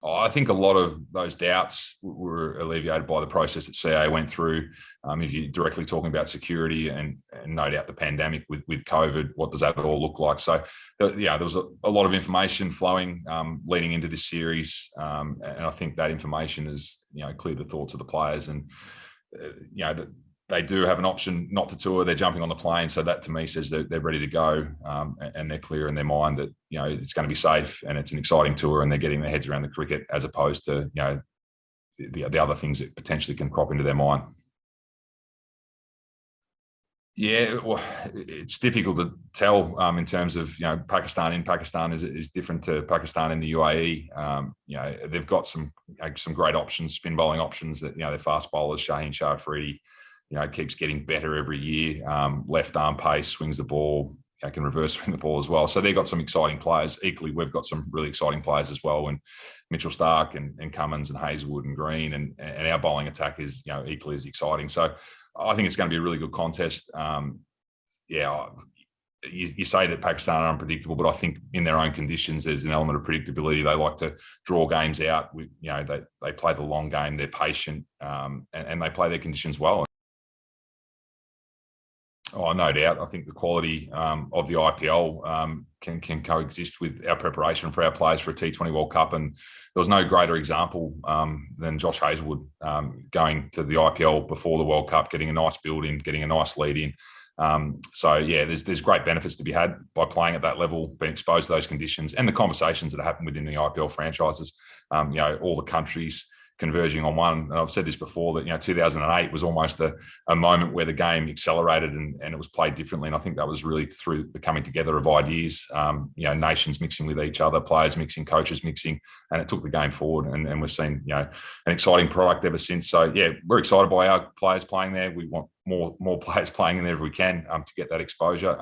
I think a lot of those doubts were alleviated by the process that CA went through. If you're directly talking about security and no doubt the pandemic with COVID, what does that all look like? So, yeah, there was a lot of information flowing leading into this series, and I think that information has cleared the thoughts of the players, and they do have an option not to tour. They're jumping on the plane. So that to me says that they're ready to go, and they're clear in their mind that, it's going to be safe and it's an exciting tour, and they're getting their heads around the cricket as opposed to, the other things that potentially can crop into their mind. Yeah, well, it's difficult to tell in terms of Pakistan. In Pakistan is different to Pakistan in the UAE. They've got some great options, spin bowling options. That their fast bowlers, Shaheen Shah Afridi, keeps getting better every year. Left arm pace, swings the ball, can reverse swing the ball as well. So they've got some exciting players. Equally, we've got some really exciting players as well. And Mitchell Stark and Cummins and Hazelwood and Green, and our bowling attack is equally as exciting. So I think it's going to be a really good contest. You say that Pakistan are unpredictable, but I think in their own conditions, there's an element of predictability. They like to draw games out. They play the long game. They're patient, and they play their conditions well. Oh, no doubt. I think the quality of the IPL can coexist with our preparation for our players for a T20 World Cup. And there was no greater example than Josh Hazelwood going to the IPL before the World Cup, getting a nice build in, getting a nice lead in. There's great benefits to be had by playing at that level, being exposed to those conditions, and the conversations that happen within the IPL franchises. All the countries converging on one. And I've said this before, that 2008 was almost a moment where the game accelerated and it was played differently. And I think that was really through the coming together of ideas, nations mixing with each other, players mixing, coaches mixing, and it took the game forward. And we've seen an exciting product ever since. So yeah, we're excited by our players playing there. We want more players playing in there if we can, to get that exposure.